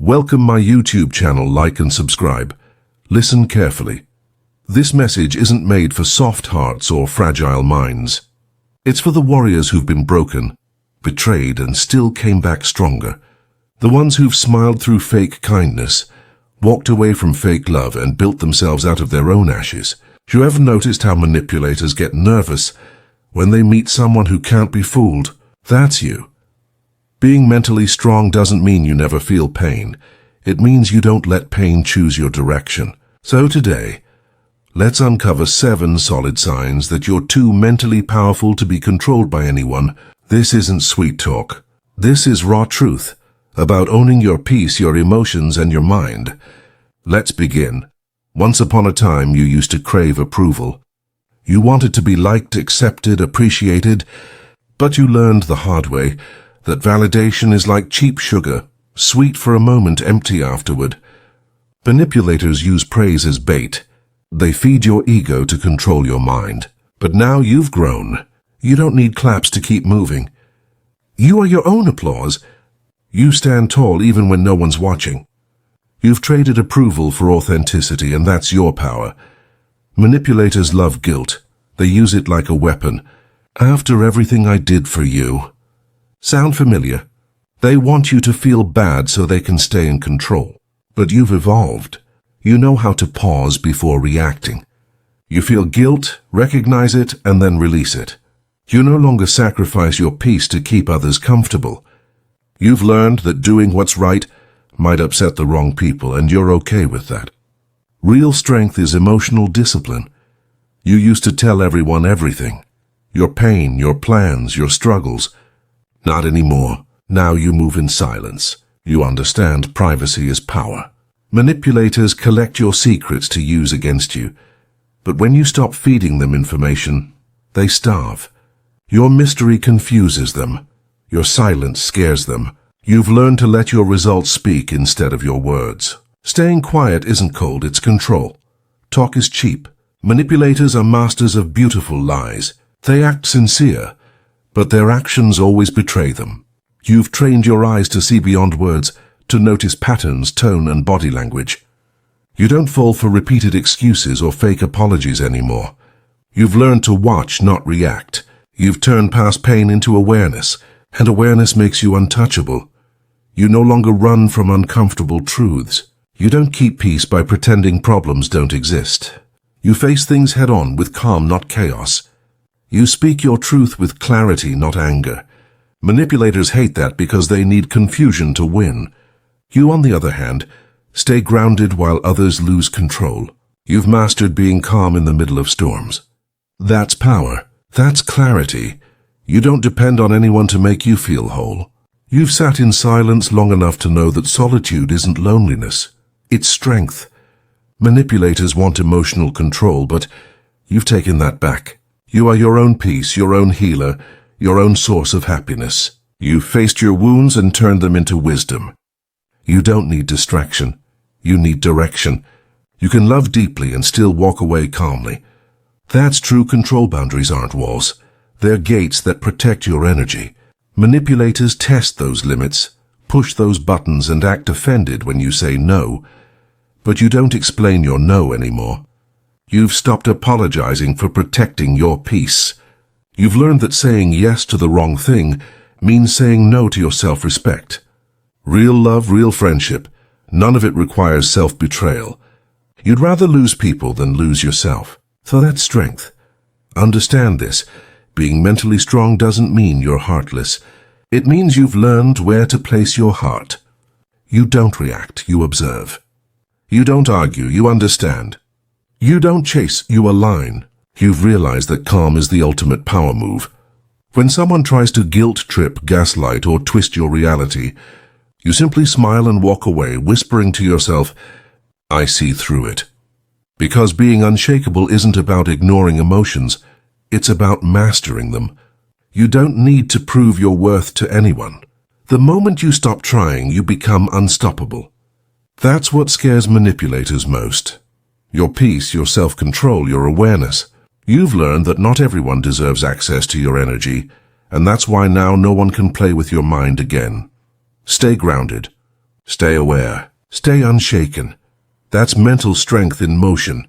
Welcome my YouTube channel, like and subscribe. Listen carefully. This message isn't made for soft hearts or fragile minds. It's for the warriors who've been broken, betrayed, and still came back stronger. The ones who've smiled through fake kindness, walked away from fake love, and built themselves out of their own ashes. You ever noticed how manipulators get nervous when they meet someone who can't be fooled? That's you. Being mentally strong doesn't mean you never feel pain. It means you don't let pain choose your direction. So today, let's uncover 7 solid signs that you're too mentally powerful to be controlled by anyone. This isn't sweet talk. This is raw truth about owning your peace, your emotions, and your mind. Let's begin. Once upon a time, you used to crave approval. You wanted to be liked, accepted, appreciated, but you learned the hard way that validation is like cheap sugar, sweet for a moment, empty afterward. Manipulators use praise as bait. They feed your ego to control your mind. But now you've grown. You don't need claps to keep moving. You are your own applause. You stand tall even when no one's watching. You've traded approval for authenticity, and that's your power. Manipulators love guilt. They use it like a weapon. After everything I did for you. Sound familiar? They want you to feel bad so they can stay in control. But you've evolved. You know how to pause before reacting. You feel guilt, recognize it, and then release it. You no longer sacrifice your peace to keep others comfortable. You've learned that doing what's right might upset the wrong people, and you're okay with that. Real strength is emotional discipline. You used to tell everyone everything. Your pain, your plans, your struggles. Not anymore. Now you move in silence. You understand privacy is power. Manipulators collect your secrets to use against you. But when you stop feeding them information, they starve. Your mystery confuses them. Your silence scares them. You've learned to let your results speak instead of your words. Staying quiet isn't cold, it's control. Talk is cheap. Manipulators are masters of beautiful lies. They act sincere, but their actions always betray them. You've trained your eyes to see beyond words, to notice patterns, tone, and body language. You don't fall for repeated excuses or fake apologies anymore. You've learned to watch, not react. You've turned past pain into awareness, and awareness makes you untouchable. You no longer run from uncomfortable truths. You don't keep peace by pretending problems don't exist. You face things head-on with calm, not chaos. You speak your truth with clarity, not anger. Manipulators hate that because they need confusion to win. You, on the other hand, stay grounded while others lose control. You've mastered being calm in the middle of storms. That's power. That's clarity. You don't depend on anyone to make you feel whole. You've sat in silence long enough to know that solitude isn't loneliness. It's strength. Manipulators want emotional control, but you've taken that back. You are your own peace, your own healer, your own source of happiness. You've faced your wounds and turned them into wisdom. You don't need distraction. You need direction. You can love deeply and still walk away calmly. That's true control. Boundaries aren't walls. They're gates that protect your energy. Manipulators test those limits, push those buttons, and act offended when you say no. But you don't explain your no anymore. You've stopped apologizing for protecting your peace. You've learned that saying yes to the wrong thing means saying no to your self-respect. Real love, real friendship, none of it requires self-betrayal. You'd rather lose people than lose yourself. So that's strength. Understand this. Being mentally strong doesn't mean you're heartless. It means you've learned where to place your heart. You don't react, you observe. You don't argue, you understand. You don't chase, you align. You've realized that calm is the ultimate power move. When someone tries to guilt-trip, gaslight, or twist your reality, you simply smile and walk away, whispering to yourself, I see through it. Because being unshakable isn't about ignoring emotions, it's about mastering them. You don't need to prove your worth to anyone. The moment you stop trying, you become unstoppable. That's what scares manipulators most. Your peace, your self-control, your awareness. You've learned that not everyone deserves access to your energy, and that's why now no one can play with your mind again. Stay grounded. Stay aware. Stay unshaken. That's mental strength in motion.